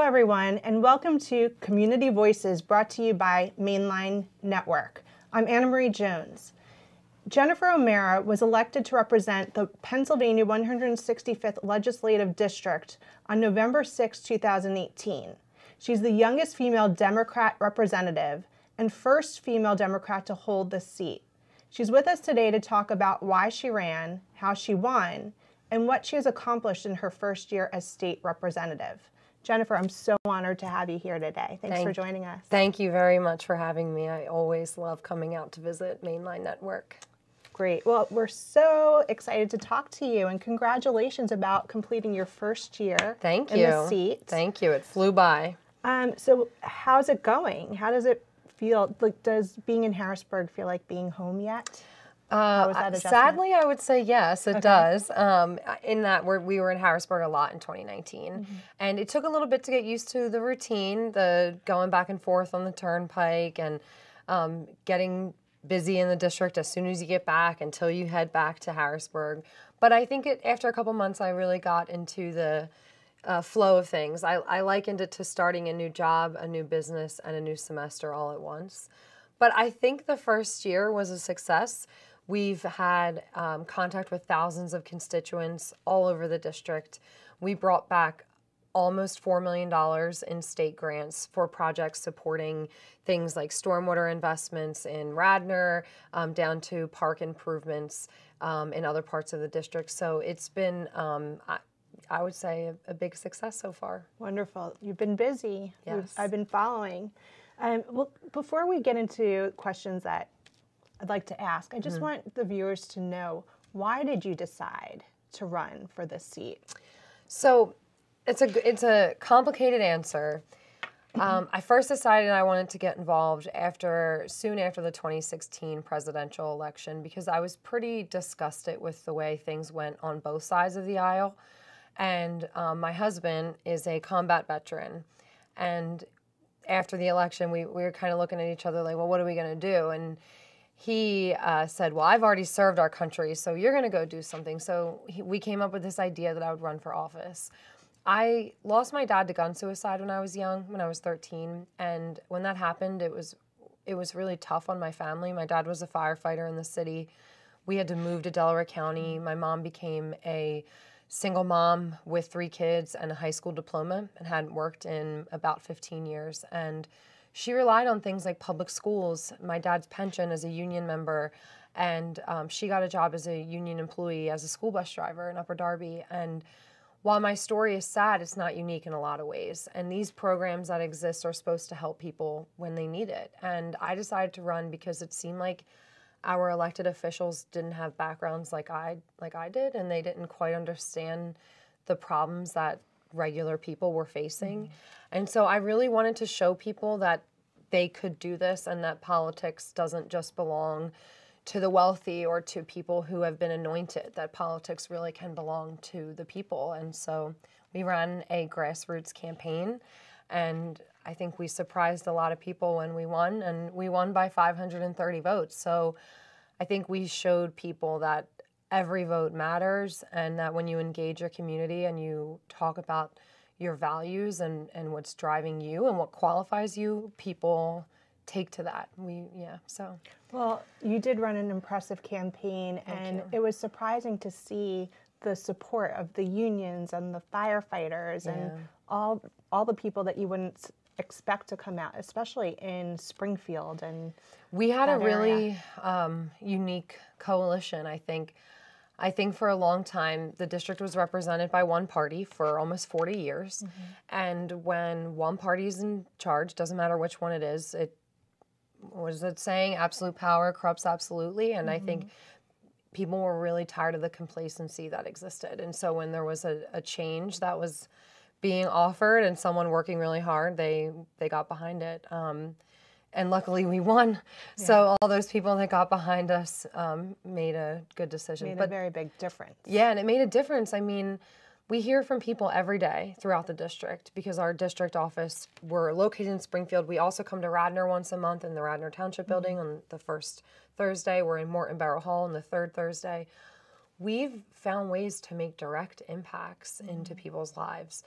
everyone, and welcome to Community Voices, brought to you by Mainline Network. I'm AnnaMarie Jones. Jennifer O'Mara was elected to represent the Pennsylvania 165th Legislative District on November 6, 2018. She's the youngest female Democrat representative and first female Democrat to hold this seat. She's with us today to talk about why she ran, how she won, and what she has accomplished in her first year as state representative. Jennifer, I'm so honored to have you here today. Thanks for joining us. Thank you very much for having me. I always love coming out to visit Mainline Network. Great. Well, we're so excited to talk to you, and congratulations about completing your first year in the seat. Thank you. It flew by. So how's it going? How does it feel? Like, does being in Harrisburg feel like being home yet? How was that adjustment? Sadly, I would say yes, it does. In that we were in Harrisburg a lot in 2019, and it took a little bit to get used to the routine, the going back and forth on the turnpike, and getting busy in the district as soon as you get back until you head back to Harrisburg. But I think after a couple months, I really got into the flow of things. I likened it to starting a new job, a new business, and a new semester all at once. But I think the first year was a success. We've had contact with thousands of constituents all over the district. We brought back almost $4 million in state grants for projects supporting things like stormwater investments in Radnor, down to park improvements in other parts of the district. So it's been, I would say, a big success so far. Wonderful. You've been busy. Yes. I've been following. Well, before we get into questions that I'd like to ask, I just want the viewers to know, why did you decide to run for this seat? So it's a complicated answer. I first decided I wanted to get involved soon after the 2016 presidential election, because I was pretty disgusted with the way things went on both sides of the aisle. And my husband is a combat veteran, and after the election, we were kind of looking at each other like, well, what are we going to do? And he said, well, I've already served our country, so you're going to go do something. So we came up with this idea that I would run for office. I lost my dad to gun suicide when I was young, when I was 13. And when that happened, it was really tough on my family. My dad was a firefighter in the city. We had to move to Delaware County. My mom became a single mom with 3 kids and a high school diploma and hadn't worked in about 15 years. And she relied on things like public schools, my dad's pension as a union member, and she got a job as a union employee as a school bus driver in Upper Darby. And while my story is sad, it's not unique in a lot of ways. And these programs that exist are supposed to help people when they need it. And I decided to run because it seemed like our elected officials didn't have backgrounds like I did, and they didn't quite understand the problems that regular people were facing. And so I really wanted to show people that they could do this, and that politics doesn't just belong to the wealthy or to people who have been anointed, that politics really can belong to the people. And so we ran a grassroots campaign, and I think we surprised a lot of people when we won, and we won by 530 votes. So I think we showed people that every vote matters, and that when you engage your community and you talk about your values and what's driving you and what qualifies you, people take to that. Well, you did run an impressive campaign, and it was surprising to see the support of the unions and the firefighters and all the people that you wouldn't expect to come out, especially in Springfield. And we had a really unique coalition, I think. I think for a long time, the district was represented by one party for almost 40 years. And when one party is in charge, doesn't matter which one it is, what is it saying? Absolute power corrupts absolutely. And I think people were really tired of the complacency that existed. And so when there was a change that was being offered and someone working really hard, they got behind it. And luckily we won. Yeah. So all those people that got behind us made a good decision. Made a very big difference. Yeah, and it made a difference. I mean, we hear from people every day throughout the district because our district office, we're located in Springfield. We also come to Radnor once a month in the Radnor Township building on the first Thursday. We're in Morton Barrow Hall on the third Thursday. we've found ways to make direct impacts into people's lives.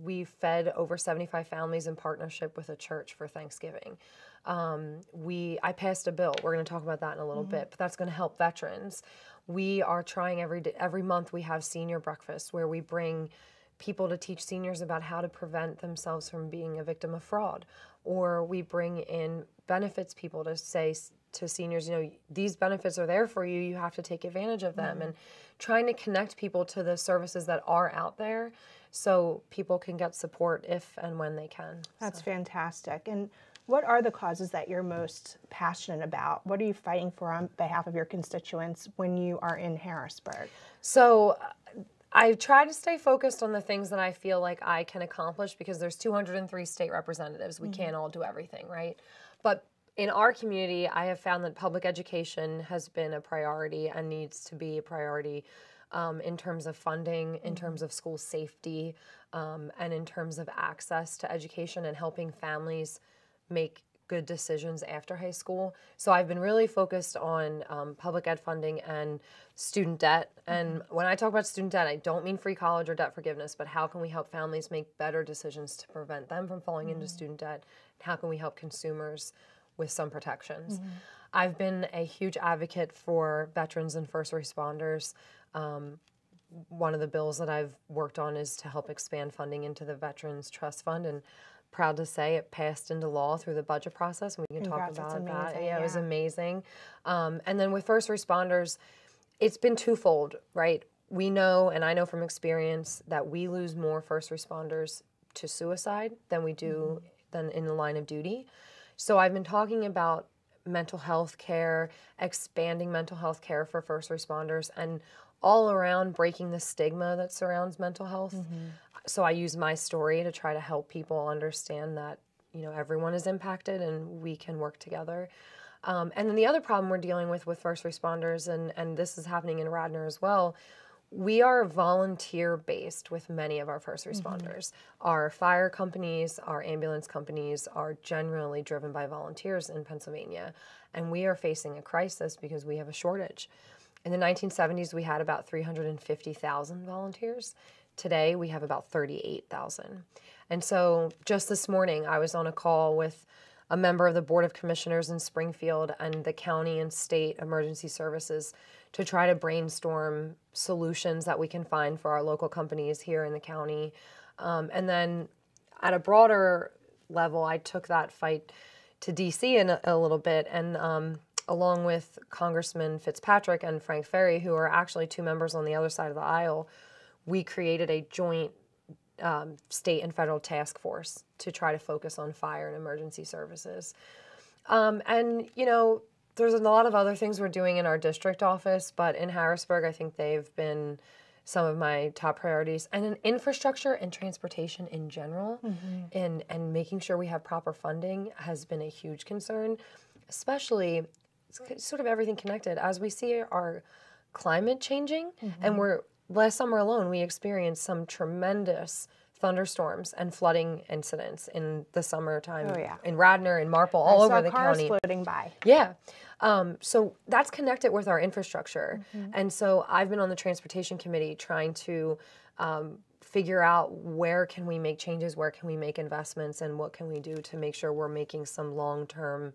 We've fed over 75 families in partnership with a church for Thanksgiving. I passed a bill. We're going to talk about that in a little bit, but that's going to help veterans. We are trying every month. We have senior breakfast where we bring people to teach seniors about how to prevent themselves from being a victim of fraud, or we bring in benefits people to say to seniors, you know, these benefits are there for you. You have to take advantage of them, and trying to connect people to the services that are out there so people can get support if and when they can. That's fantastic. And what are the causes that you're most passionate about? What are you fighting for on behalf of your constituents when you are in Harrisburg? So I try to stay focused on the things that I feel like I can accomplish, because there's 203 state representatives. We can't all do everything, right? But in our community, I have found that public education has been a priority and needs to be a priority in terms of funding, in terms of school safety, and in terms of access to education and helping families make good decisions after high school. So I've been really focused on public ed funding and student debt. And when I talk about student debt, I don't mean free college or debt forgiveness, but how can we help families make better decisions to prevent them from falling into student debt? How can we help consumers with some protections? I've been a huge advocate for veterans and first responders. One of the bills that I've worked on is to help expand funding into the Veterans Trust Fund, and proud to say it passed into law through the budget process, and we can talk about that. Yeah, it was amazing. And then with first responders, it's been twofold, right? We know, and I know from experience, that we lose more first responders to suicide than we do than in the line of duty. So I've been talking about mental health care, expanding mental health care for first responders, and all around breaking the stigma that surrounds mental health. So I use my story to try to help people understand that, you know, everyone is impacted and we can work together. And then the other problem we're dealing with first responders, and this is happening in Radnor as well, we are volunteer-based with many of our first responders. Our fire companies, our ambulance companies are generally driven by volunteers in Pennsylvania, and we are facing a crisis because we have a shortage. In the 1970s, we had about 350,000 volunteers. Today, we have about 38,000. And so just this morning, I was on a call with a member of the Board of Commissioners in Springfield and the county and state emergency services to try to brainstorm solutions that we can find for our local companies here in the county. And then at a broader level, I took that fight to D.C. in a little bit, and along with Congressman Fitzpatrick and Frank Ferry, who are actually two members on the other side of the aisle, we created a joint state and federal task force to try to focus on fire and emergency services. And, you know, there's a lot of other things we're doing in our district office, but in Harrisburg, I think they've been some of my top priorities. And in infrastructure and transportation in general, and making sure we have proper funding has been a huge concern, especially sort of everything connected. As we see our climate changing, and last summer alone, we experienced some tremendous thunderstorms and flooding incidents in the summertime in Radnor, in Marple, all over the county. Cars floating by. Yeah. So that's connected with our infrastructure. And so I've been on the transportation committee trying to figure out where can we make changes, where can we make investments, and what can we do to make sure we're making some long-term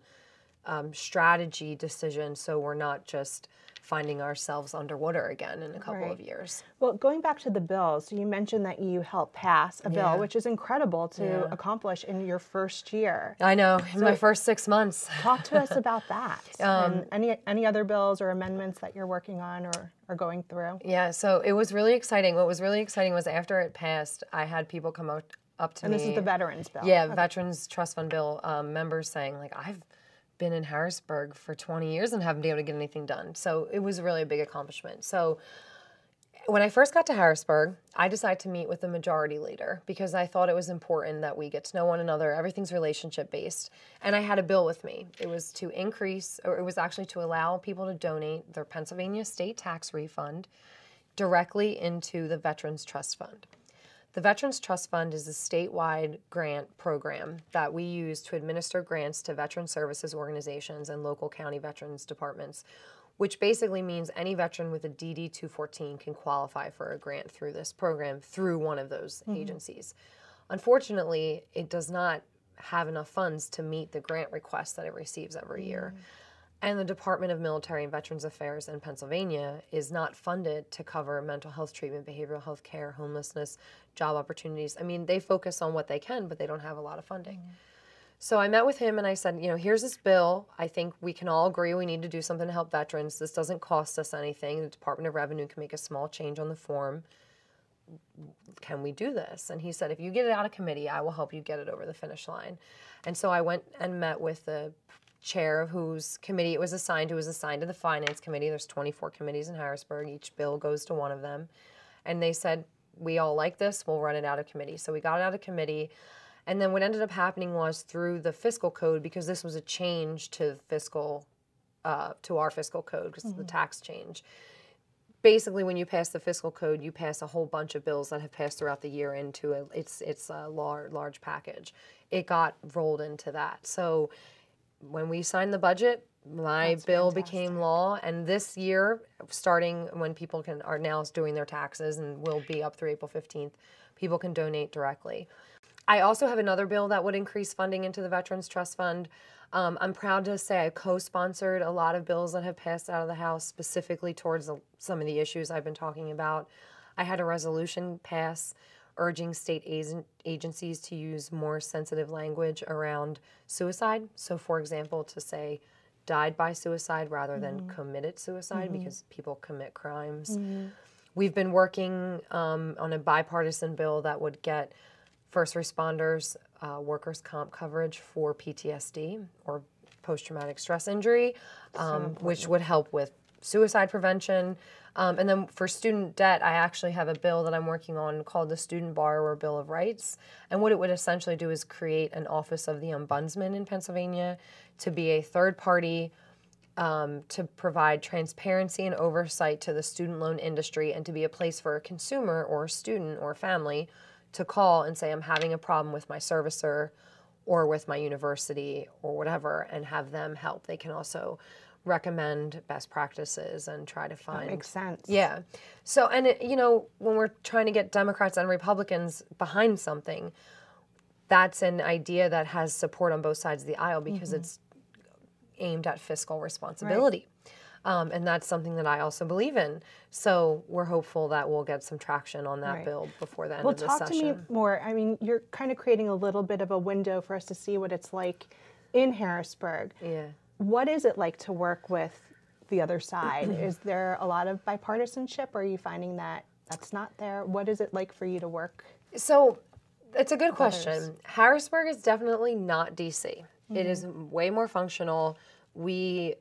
strategy decisions so we're not just finding ourselves underwater again in a couple of years. Well, going back to the bills, you mentioned that you helped pass a bill, which is incredible to accomplish in your first year. I know, in my first 6 months. Talk to us about that. And any other bills or amendments that you're working on or are going through? Yeah, so it was really exciting. What was really exciting was after it passed, I had people come up to me. And this is the Veterans Bill. Yeah, Veterans Trust Fund Bill, members saying, like, I've been in Harrisburg for 20 years and haven't been able to get anything done. So it was really a big accomplishment. So when I first got to Harrisburg, I decided to meet with the majority leader because I thought it was important that we get to know one another. Everything's relationship based. And I had a bill with me. It was to increase, or it was actually to allow people to donate their Pennsylvania state tax refund directly into the Veterans Trust Fund. The Veterans Trust Fund is a statewide grant program that we use to administer grants to veteran services organizations and local county veterans departments. which basically means any veteran with a DD 214 can qualify for a grant through this program through one of those agencies. Unfortunately, it does not have enough funds to meet the grant requests that it receives every year. And the Department of Military and Veterans Affairs in Pennsylvania is not funded to cover mental health treatment, behavioral health care, homelessness, job opportunities. I mean, they focus on what they can, but they don't have a lot of funding. So I met with him and I said, you know, here's this bill. I think we can all agree we need to do something to help veterans. This doesn't cost us anything. The Department of Revenue can make a small change on the form. Can we do this? And he said, if you get it out of committee, I will help you get it over the finish line. And so I went and met with the chair of whose committee it was assigned, who was assigned to the Finance Committee. There's 24 committees in Harrisburg. Each bill goes to one of them. And they said, we all like this. We'll run it out of committee. So we got it out of committee. And then what ended up happening was through the fiscal code, because this was a change to fiscal, to our fiscal code, because of the tax change. Basically, when you pass the fiscal code, you pass a whole bunch of bills that have passed throughout the year into it's a large package. It got rolled into that. So when we signed the budget, my bill became law. And this year, starting when people are now doing their taxes and will be up through April 15th, people can donate directly. I also have another bill that would increase funding into the Veterans Trust Fund. I'm proud to say I co-sponsored a lot of bills that have passed out of the House specifically towards some of the issues I've been talking about. I had a resolution pass urging state agencies to use more sensitive language around suicide. So, for example, to say died by suicide rather than committed suicide, because people commit crimes. We've been working on a bipartisan bill that would get first responders workers' comp coverage for PTSD or post-traumatic stress injury, which would help with suicide prevention. And then for student debt, I actually have a bill that I'm working on called the Student Borrower Bill of Rights. And what it would essentially do is create an Office of the Ombudsman in Pennsylvania to be a third party to provide transparency and oversight to the student loan industry, and to be a place for a consumer or a student or a family to call and say, I'm having a problem with my servicer or with my university or whatever, and have them help. They can also recommend best practices and try to find... That makes sense. Yeah. So, and it, you know, when we're trying to get Democrats and Republicans behind something, that's an idea that has support on both sides of the aisle, because it's aimed at fiscal responsibility. Right. And that's something that I also believe in. So we're hopeful that we'll get some traction on that bill before the end of the session. Well, talk to me more. I mean, you're kind of creating a little bit of a window for us to see what it's like in Harrisburg. Yeah. What is it like to work with the other side? Is there a lot of bipartisanship? Or are you finding that that's not there? What is it like for you to work? So it's a good question. Harrisburg is definitely not DC. It is way more functional. We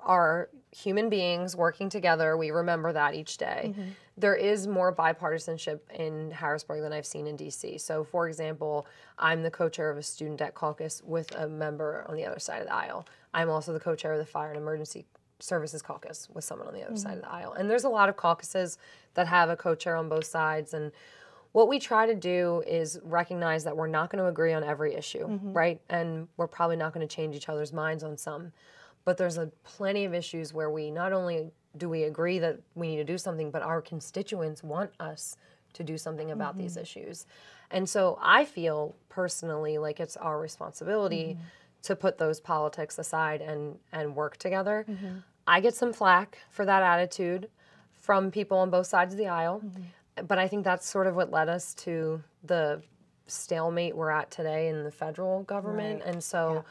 are human beings working together. We remember that each day. There is more bipartisanship in Harrisburg than I've seen in DC. So, for example, I'm the co-chair of a student debt caucus with a member on the other side of the aisle. I'm also the co-chair of the Fire and Emergency Services Caucus with someone on the other side of the aisle. And there's a lot of caucuses that have a co-chair on both sides. And what we try to do is recognize that we're not going to agree on every issue, right? And we're probably not going to change each other's minds on some. But there's plenty of issues where we not only do we agree that we need to do something, but our constituents want us to do something about these issues. And so I feel personally like it's our responsibility to put those politics aside and work together. I get some flack for that attitude from people on both sides of the aisle, but I think that's sort of what led us to the stalemate we're at today in the federal government. And so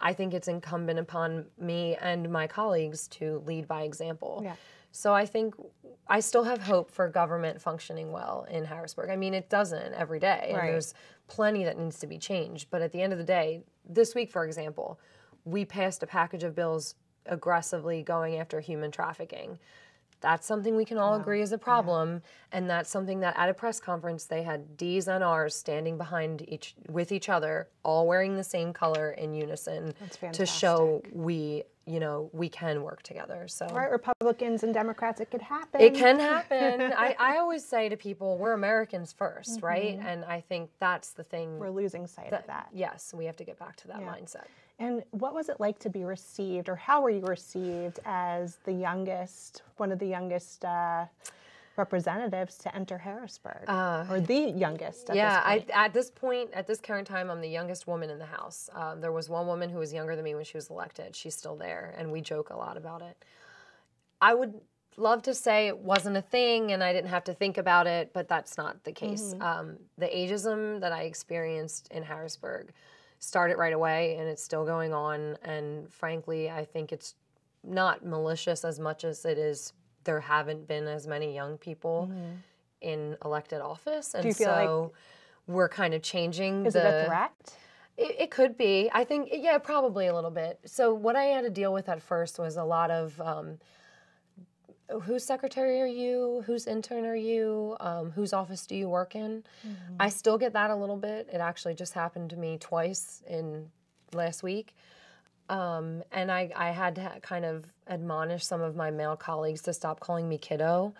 I think it's incumbent upon me and my colleagues to lead by example. So I think I still have hope for government functioning well in Harrisburg. I mean, it doesn't every day, and there's plenty that needs to be changed. But at the end of the day, this week, for example, we passed a package of bills aggressively going after human trafficking. That's something we can all agree is a problem, and that's something that at a press conference they had D's and R's standing behind with each other, all wearing the same color in unison to show we you know, we can work together. So Right, Republicans and Democrats, it could happen. it can happen. I always say to people, we're Americans first, right? And I think that's the thing. We're losing sight of that. Yes, we have to get back to that mindset. And what was it like to be received, or how were you received as the youngest, one of the youngest representatives to enter Harrisburg, or the youngest? At this point, at this current time, I'm the youngest woman in the House. There was one woman who was younger than me when she was elected. She's still there, and we joke a lot about it. I would love to say it wasn't a thing and I didn't have to think about it, but that's not the case. The ageism that I experienced in Harrisburg started right away, and it's still going on. And frankly, I think it's not malicious as much as it is there haven't been as many young people in elected office. And Do you feel like we're kind of changing. Is it a threat? It could be. I think, yeah, probably a little bit. So what I had to deal with at first was a lot of whose secretary are you? Whose intern are you? Whose office do you work in? I still get that a little bit. It actually just happened to me twice in last week. And I had to kind of admonish some of my male colleagues to stop calling me kiddo.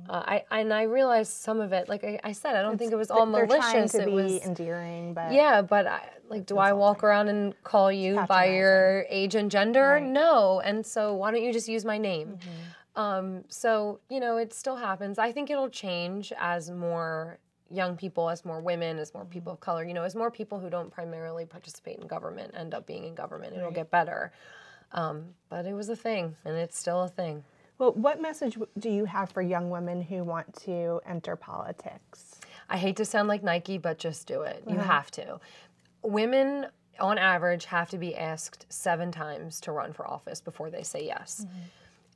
I realized some of it, like I said, I don't think it was all malicious. They're trying to it was be endearing, but yeah, but do I walk around and call you by your age and gender? Right. No. And so why don't you just use my name? So, you know, it still happens. I think it'll change as more young people, as more women, as more people of color, you know, as more people who don't primarily participate in government end up being in government. It'll get better. But it was a thing, and it's still a thing. Well, what message do you have for young women who want to enter politics? I hate to sound like Nike, but just do it. You have to. Women, on average, have to be asked 7 times to run for office before they say yes.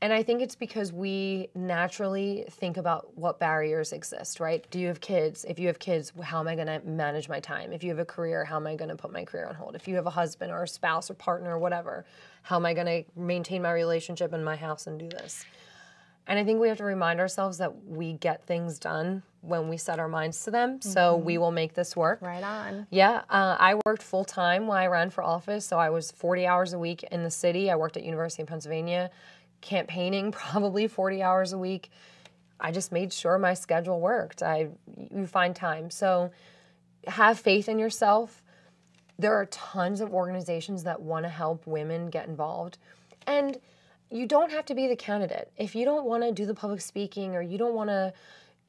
And I think it's because we naturally think about what barriers exist, right? Do you have kids? If you have kids, how am I going to manage my time? If you have a career, how am I going to put my career on hold? If you have a husband or a spouse or partner or whatever, how am I going to maintain my relationship in my house and do this? And I think we have to remind ourselves that we get things done when we set our minds to them. So we will make this work. Right on. Yeah, I worked full time while I ran for office. So I was 40 hours a week in the city. I worked at University of Pennsylvania, campaigning probably 40 hours a week. I just made sure my schedule worked. You find time. So have faith in yourself. There are tons of organizations that want to help women get involved. And you don't have to be the candidate. If you don't want to do the public speaking or you don't want to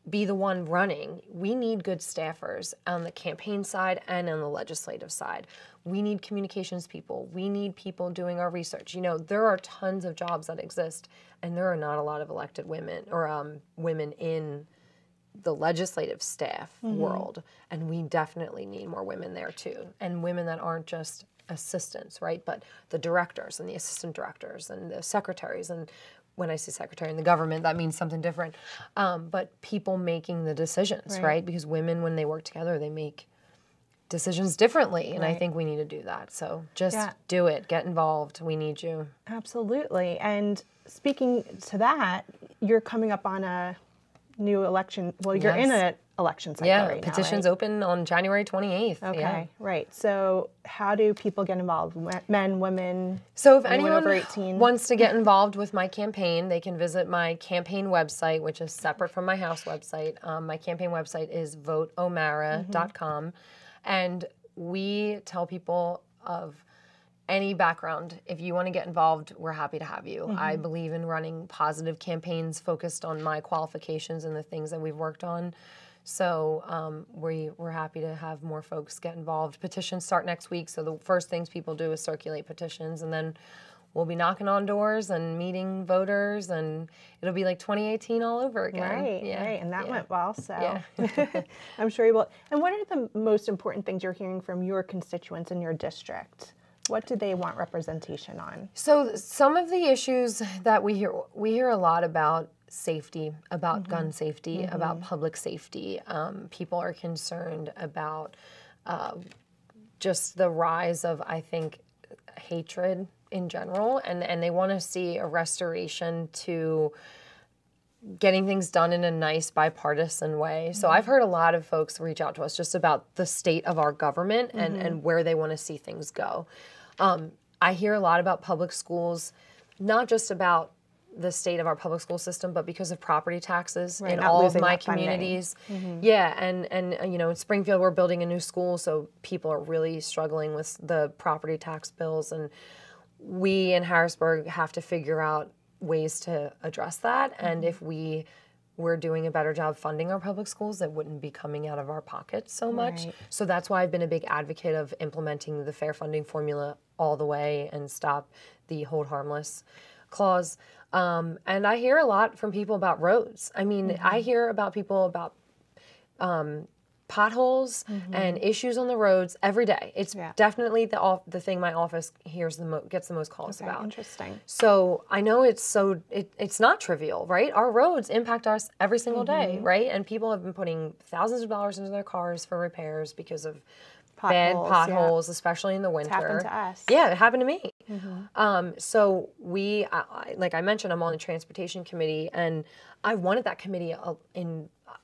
be the one running, we need good staffers on the campaign side and on the legislative side. We need communications people. We need people doing our research. You know, there are tons of jobs that exist, and there are not a lot of elected women or women in the legislative staff world, and we definitely need more women there too, and women that aren't just assistants, right, but the directors and the assistant directors and the secretaries. And when I say secretary in the government, that means something different, but people making the decisions, right? Because women, when they work together, they make decisions differently, and I think we need to do that. So just do it, get involved. We need you. Absolutely. And speaking to that, you're coming up on a new election. Well, you're in an election cycle right now, petitions open on January 28th. Okay, right. So how do people get involved? Men, women, so if anyone over 18? Wants to get involved with my campaign, they can visit my campaign website, which is separate from my House website. My campaign website is voteomara.com. And we tell people of any background, if you want to get involved, we're happy to have you. I believe in running positive campaigns focused on my qualifications and the things that we've worked on. So we're happy to have more folks get involved. Petitions start next week, so the first things people do is circulate petitions, and then we'll be knocking on doors and meeting voters, and it'll be like 2018 all over again. Right, right, and that went well, so I'm sure you will. And what are the most important things you're hearing from your constituents in your district? What do they want representation on? So some of the issues that we hear a lot about safety, about gun safety, about public safety. People are concerned about just the rise of, I think, hatred in general, and they want to see a restoration to getting things done in a nice bipartisan way. So I've heard a lot of folks reach out to us just about the state of our government and where they want to see things go. I hear a lot about public schools, not just about the state of our public school system, but because of property taxes in all of my communities. Yeah, and you know, in Springfield, we're building a new school, so people are really struggling with the property tax bills, and we in Harrisburg have to figure out ways to address that. And if we're doing a better job funding our public schools, that wouldn't be coming out of our pockets so much. So that's why I've been a big advocate of implementing the fair funding formula all the way and stop the hold harmless clause. And I hear a lot from people about roads. I mean, I hear about people about potholes and issues on the roads every day. It's definitely the thing my office gets the most calls about. Interesting. So I know it's not trivial, right? Our roads impact us every single day, right? And people have been putting thousands of dollars into their cars for repairs because of bad potholes, especially in the winter. It's happened to us. Yeah, it happened to me. So we, like I mentioned, I'm on the transportation committee, and I wanted that committee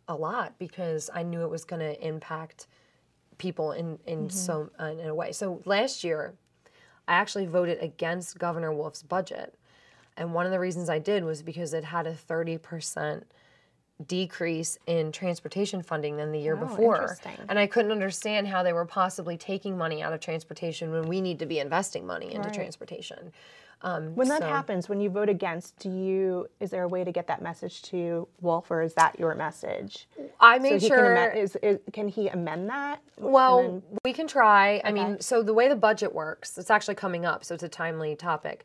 a lot because I knew it was going to impact people in a way. So last year, I actually voted against Governor Wolf's budget, and one of the reasons I did was because it had a 30% decrease in transportation funding than the year before. And I couldn't understand how they were possibly taking money out of transportation when we need to be investing money into transportation. When that happens, when you vote against, is there a way to get that message to Wolf, or is that your message? I made sure. Can he amend that? Well, we can try. I mean, so the way the budget works, it's actually coming up, so it's a timely topic.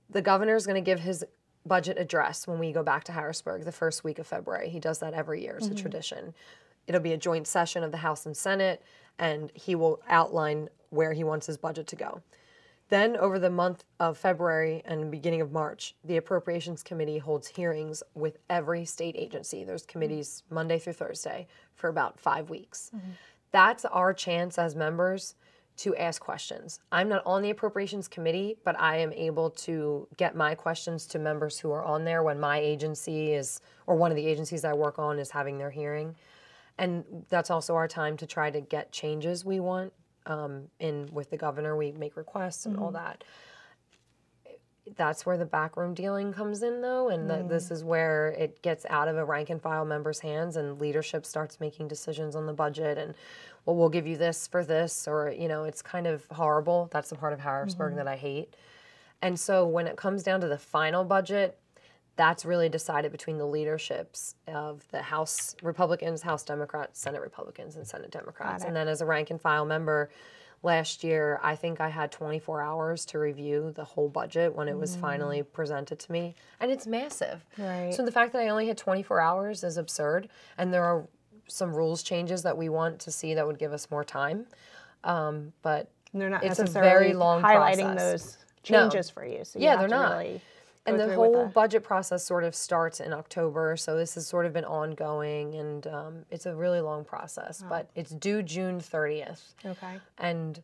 The governor is going to give his budget address when we go back to Harrisburg the first week of February. He does that every year. It's a tradition. It'll be a joint session of the House and Senate, and he will outline where he wants his budget to go. Then over the month of February and the beginning of March, the Appropriations Committee holds hearings with every state agency. There's committees Monday through Thursday for about 5 weeks. That's our chance as members to ask questions. I'm not on the Appropriations Committee, but I am able to get my questions to members who are on there when my agency or one of the agencies I work on is having their hearing. And that's also our time to try to get changes we want with the governor. We make requests and all that. That's where the backroom dealing comes in, though, and this is where it gets out of a rank and file member's hands, and leadership starts making decisions on the budget, and, well, we'll give you this for this, or, you know, it's kind of horrible. That's the part of Harrisburg that I hate. And so when it comes down to the final budget, that's really decided between the leaderships of the House Republicans, House Democrats, Senate Republicans, and Senate Democrats. And then as a rank and file member, last year, I think I had 24 hours to review the whole budget when it was finally presented to me. And it's massive. So the fact that I only had 24 hours is absurd. And there are some rules changes that we want to see that would give us more time. But they're not it's a necessarily very long highlighting process. those changes for you. So you have they're to not. Really and the whole budget process sort of starts in October, so this has sort of been ongoing, and it's a really long process, but it's due June 30th. And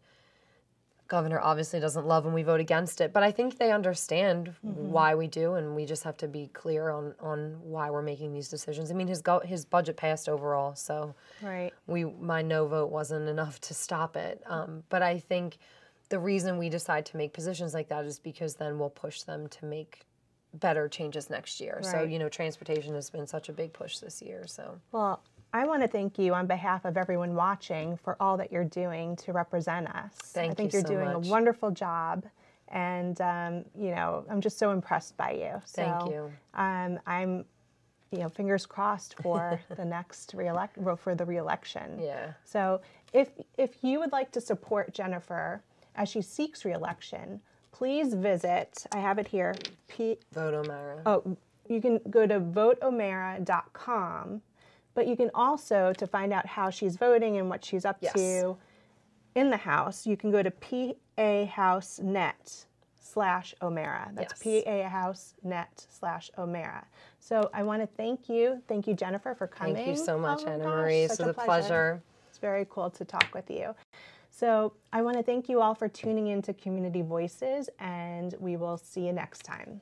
Governor obviously doesn't love when we vote against it, but I think they understand why we do, and we just have to be clear on why we're making these decisions. I mean, his budget passed overall, so my no vote wasn't enough to stop it. But I think the reason we decide to make positions like that is because then we'll push them to make better changes next year. So, you know, transportation has been such a big push this year. So, well, I want to thank you on behalf of everyone watching for all that you're doing to represent us. I think you're doing a wonderful job, and you know, I'm just so impressed by you. So, thank you. I'm, you know, fingers crossed for the next reelection. So, if you would like to support Jennifer as she seeks reelection, please visit, I have it here, Vote O'Mara. Oh, you can go to voteomara.com, but you can also, to find out how she's voting and what she's up to in the House, you can go to PAHouseNet/O'Mara. That's PAHouseNet/O'Mara. So I want to thank you. Thank you, Jennifer, for coming. Thank you so much, AnnaMarie. It's a pleasure. It's very cool to talk with you. So I want to thank you all for tuning in to Community Voices, and we will see you next time.